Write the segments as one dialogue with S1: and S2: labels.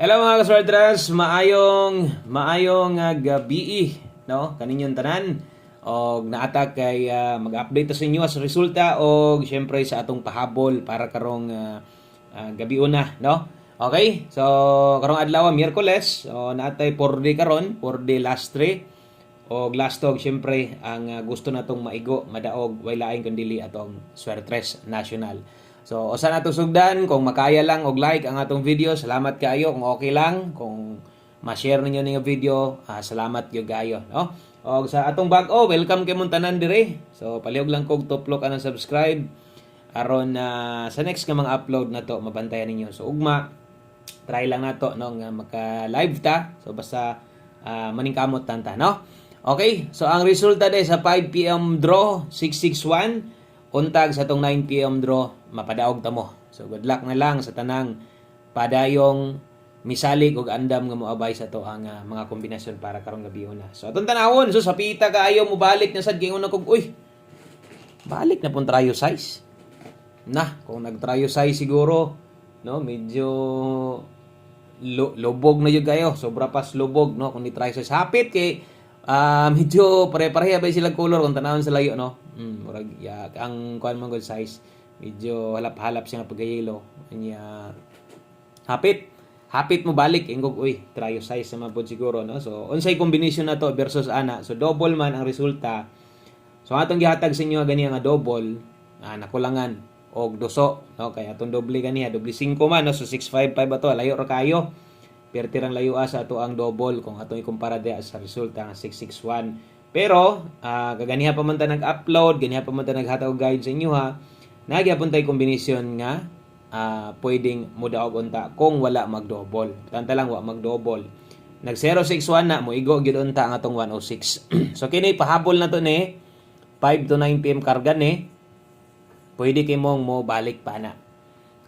S1: Hello mga kaswerdras, maayong gabi, no? Kaninyong tanan og naata kay mag-update ta sa inyo sa resulta og syempre sa atong pahabol para karong gabi una, no? Okay? So karong adlaw Miyerkules, so naatay 4 day karon, 4 day last 3 og last og syempre ang gusto natong maigo, madaog way laing kundi atong Swertres National. So, usa na itong sugdan, kung makaya lang og like ang atong video, salamat kayo. Kung okay lang, kung ma-share ninyo ning video, salamat gyud kayo, no? Og sa atong bag-o, welcome kay mong tanan dire. So, palihog lang kog tuplok ka ng subscribe aron sa next nga mga upload na to mabantayan ninyo. So, ugma try lang nato no nga maka-live ta. So, basta maningkamot tanta, no? Okay, so ang resulta day sa 5 PM draw 661 untag sa tong 9 PM draw, mapadaog ta mo. So good luck na lang sa tanang padayong misalig og andam nga moabay sa to ang mga kombinasyon para karong gabi una. So atong tanawon, so sa pita kaayo mo balik na sad kay una kog balik na pun trio size. Kung nag-trio size siguro, no, medyo lubog na yun kayo. Sobra pas lubog, no, kung ni-try size hapit kay medyo pare-pareha ba sila color kung tanawon sa layo, no. Murag ang kuan man good size medyo halap-halap siya nga pagayelo nya hapit mo balik ingog trio size sa mabod siguro, no. So unsay combination na to versus ana, so double man ang resulta. So atong gihatag sa inyo gani nga double nakulangan og duso, no, kay atong doble ganiha doble 5 man, no. So 655 ato layo ra kayo pero tirang layo sa ato ang double kung atong ikumpara diha sa resulta nga 661. Pero, kaganiha pa man ta nag-upload, ganiha pa man ta naghatag guide sa inyo ha, nagyapon tay kombinasyon nga pwedeng mudaog unta kung wala mag-double. Tanta lang, wala mag-double. Nag-061 na, muigo gyud unta ang atong 106. So, kini pahabol na to ni, 5 to 9 PM karga ni, pwede kay mong mo balik pa na.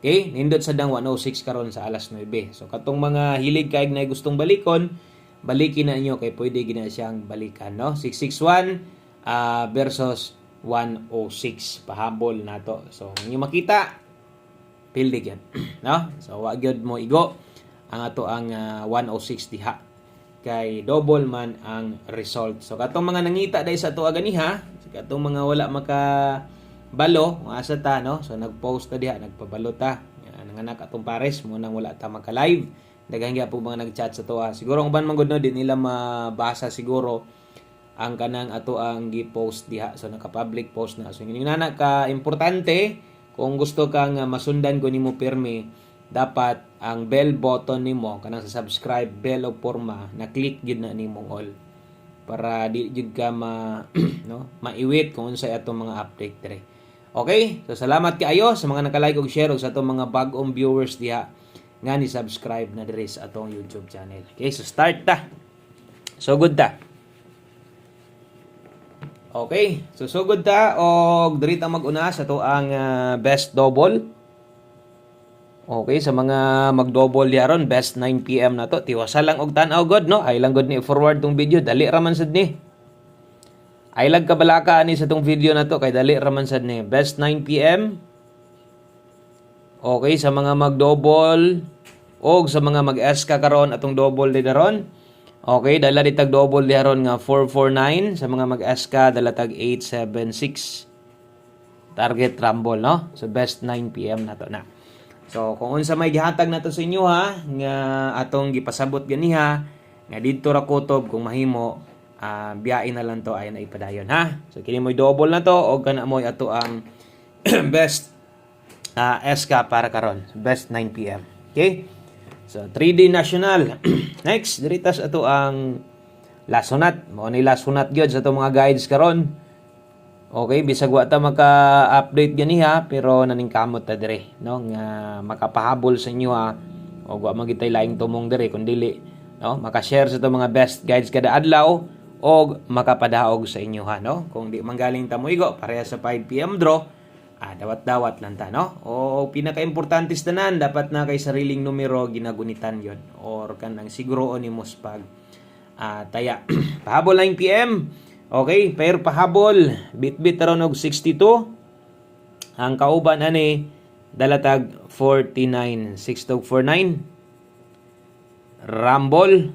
S1: Okay? Nindot sa dang 106 karon sa alas 9. So, katong mga hilig kaig na gustong balikon, balikin na niyo kay pwede gina siyang balikan, no. 661 versus 106 pahabol nato. So inyo makita pildig yan no. So wa gyud mo igo ang ato ang 106 diha kay double man ang result. So katong mga nangita dai sa ato ganiha, katong mga wala maka balo asa ta, no. So nagpost ta diha, nagpabalo ta nanganak atong pares mo nang wala ta maka live. Daghang gyud po mga nag-chat sa to. Siguro ang ban man gud no di nila mabasa siguro ang kanang ato ang gi-post diha. So naka-public post na. So ngini na ka importante kung gusto kang masundan ko nimo pirmi, dapat ang bell button nimo kanang sa subscribe bell o porma na click gid na nimong all para di jud ka no maiwit kung unsay atong mga update dire. Okay? So salamat kaayo sa mga naka-like ug share ug sa atong mga bag-ong viewers diha nga ni subscribe na diri sa atong YouTube channel. Okay, so start ta. So good ta. Okay, so good ta og diri ta mag-una sa to ang best double. Okay, sa mga mag-double diaron best 9 PM na to. Tiwasa lang og tan-aw god, no. Ay lang god ni forward tong video, dali ra man sad ni. Ay lag kabalaka ani sa tong video na to kay dali ra man sad ni. Best 9 PM. Okay, sa mga mag-double og sa mga mag-SK karon atong double di daron. Okay, dala ditag double di daron nga 449, sa mga mag-SK dala tag 876. Target rumble, no. So best 9 PM na to na. So kung unsa may gihatag nato sa inyo ha nga atong gipasabot ganiha nga didto ra kutob kung mahimo biyain na lang to ayon na ipadayon ha. So kini moy double na to og kana moy ato ang best SK para karon, best 9 PM. Okay? So 3D national. Next, diritas ato ang lasunat. Mao ni lasunat gyud sa ato mga guides karon. Okay, bisag wa ta maka-update ganiha pero naningkamot ta dire, no, nga makapahabol sa inyo ha. Og wa magitay laing tumong dire kun dili, no, maka-share sa ato mga best guides kada adlaw og makapadaog sa inyo ha, no. Kung di manggaling ta moigo pareha sa 5 PM draw, dawat-dawat lang ta, no? O pinaka-importante tanan dapat na kay sariling numero ginagunitan yon or kanang siguro nimo pag taya. Pahabol 9 PM. Okay, pair pahabol bit-bit aron og 62. Ang kauban ani dalatag 49 6 to 49. Rumble.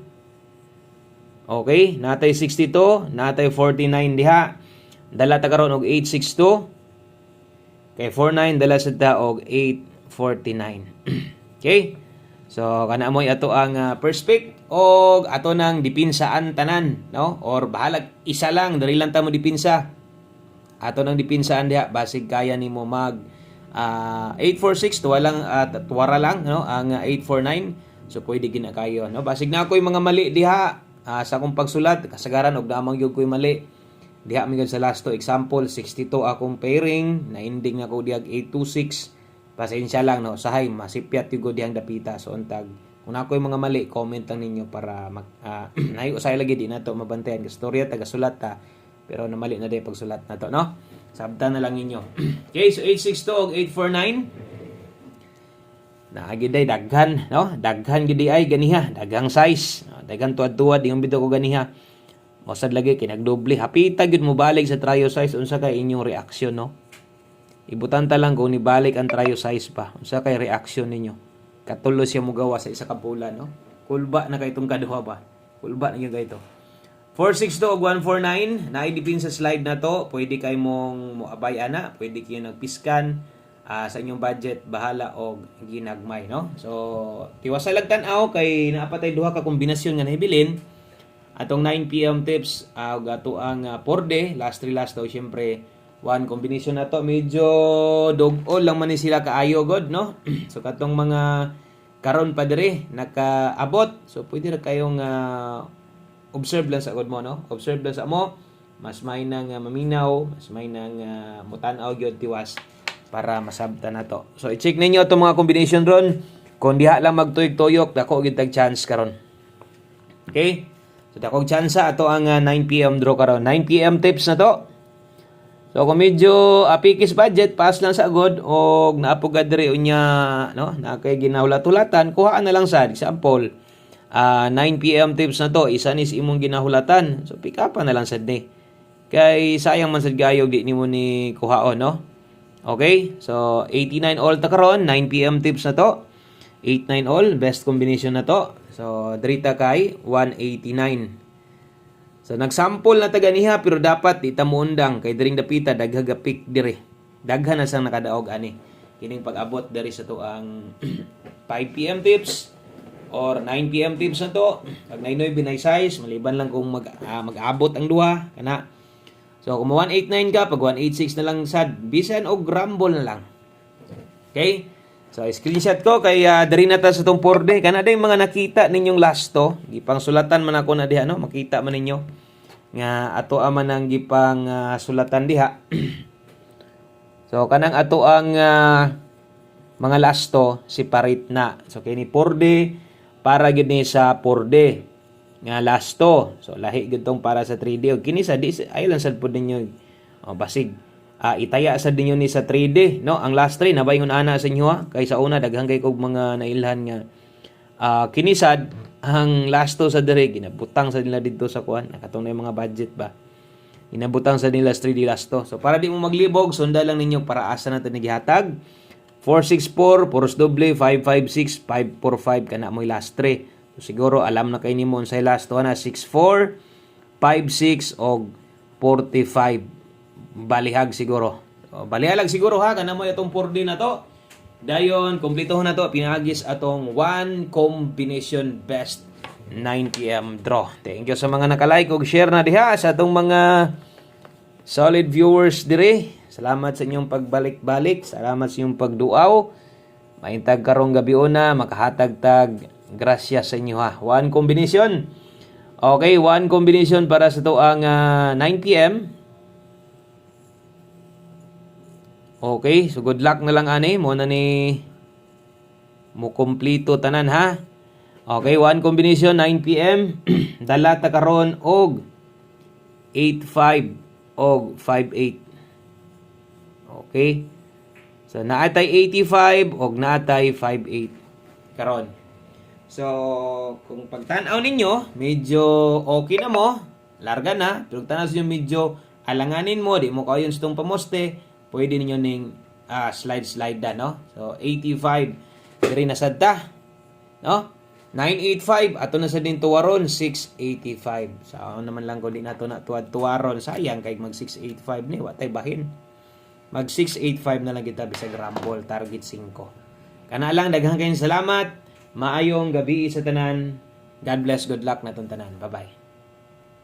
S1: Okay, natay 62, natay 49 diha. Dala ta karon og 862. Kay 49 dala sad ta og 849. Okay? So kana mo ato ang perspective og ato nang depinsaan tanan, no? Or bahalag isa lang, dali lang ta mo dipinsa. Ato nang depinsaan diha basig kaya nimo mag 846 tuwara lang, no? Ang 849. So pwede gina kayo, no? Basig na ako'y mga mali diha sa akong pagsulat, kasagaran og damang gyud ko'y mali. Diha mi sa last to example 62 akong pairing, na ending ako diag 826. Pasensya lang, no? Sahay masipyat gyud dihang dapita. So untag kung ako'y mga mali, comment lang ninyo para nayo usay lagi di nato mabantayan ka storya taga sulat ta. Pero namali na day pagsulat na to, no? Sabta na lang ninyo. Okay, so 862 og 849. Naagi day daghan, no? Daghan gid ay ganiha, daghang size. Daghan tuad-tuad yung bitaw ko ganiha. Mosad lagi kinagdoble. Hapita gyud mo balik sa trio size unsa kay inyong reaksyon, no? Ibutan ta lang kung nibalik ang trio size pa. Unsa kay reaksyon ninyo? Katulo siya mo gawa sa isa ka bulan, no? Kulba na kay itong kaduha ba? Kulba na gyud kay ito. 462 og 149, naidipin sa slide na to. Pwede kay mong moabay ana, pwede kayo nagpiskan sa inyong budget, bahala og ginagmay, no? So, tiwasa lang tan-aw kay naapatay duha ka kombinasyon nga nahibilin. Atong 9 PM tips og ato ang 4D, last 3 last daw syempre one combination na to. Medyo dog-all lang man ni sila kaayo god, no? So katong mga karon pa dire nakaabot. So pwede ra kayong observe lang sa god mo, no? Observe lang sa mo. Mas may nang maminaw, mas may nang mutan-aw gyud tiwas para masabtan na to. So i-check ninyo itong mga combination ron. Kung diha lang magtuyok-tuyok, dako gyud tag chance karon. Okay? So dakog chance ato ang 9 PM draw karon. 9 PM tips na to. So kung medyo apikis budget, pass lang sa agod og naapugad diri unya, no? Na kay ginahulatan, kuhaan na lang sad example. 9 PM tips na to, isa ni imong ginahulatan. So pick up na lang sad ni. Kay sayang man sad gayog di nimo ni kuhaon, no? Okay? So 89 all ta karon, 9 PM tips na to. 89 all, best combination na to. So drita kay 189. So nagsample na taga niha pero dapat di ta muundang kay diring dapita daghagapik dire. Daghan na sang nakadaog ani. Kining pag-abot diri sa to ang 5 PM tips or 9 PM tips na to. Pag nainoy binay size, maliban lang kung mag-abot ang duha kana. So kung 189 ka, pag 186 na lang sad, bisan og rumble na lang. Okay? So screenshot ko kay diri na ta sa tong 4D kana day mga nakita ninyong last to. Gipang sulatan man ako na diha, no? Makita man ninyo nga ato man ang gipang sulatan diha. So kanang ato ang mga last to separate na. So kini 4D para gid ni sa 4D nga last to. So lahi gid tong para sa 3D og kini sa di ay lang sad pud ninyo basig itaya sa dinyo ni sa 3D, no? Ang last 3 nabayngon ana sa inyo ha. Kay sa una daghang kay kog mga nailhan nga kini sad ang last to sa dire ginabutang sa nila didto sa kuan nakatong na mga budget ba. Inabutang sa nila sa 3D last to. So para di mo maglibog, sunda lang ninyo para asa natin nagihatag. 464 puros doble 556 545 kana mo last 3. So siguro alam na kay nimo unsay last to na 64 56 og 45. Balihag siguro. So, balihag siguro ha kana mo itong 4D na to. Dayon kumpletohon na to pinagis atong one combination best 9 PM draw. Thank you sa mga naka-like ug share na diha sa atong mga solid viewers dire. Salamat sa inyong pagbalik-balik, salamat sa inyong pagduaw. Maintag karong gabi una makahatag tag grasya sa inyo ha. One combination. Okay, one combination para sa to ang 9 PM. Okay, so good luck na lang ani mo na ni mo kompleto tanan ha. Okay, one combination 9 PM. Dala ta karon og 85 og 58. Okay. So naatay 85 og naatay 58 karon. So kung pagtan-aw ninyo, medyo okay na mo, larga na, pero tanas yung medyo alanganin mo, di mo kayon sa tong pamoste. Pwede ninyo ning slide na, no? So 85 diri na sadta, no? 985 ato na sa din tuwaron 685. Sa ako naman lang ko di nato na tuwaron sayang kay mag 685 ni wa tay bahin. Mag 685 na lang kita bisag rumble target 5. Kana lang daghang kayong salamat. Maayong gabi sa tanan. God bless, good luck na tanan. Bye-bye.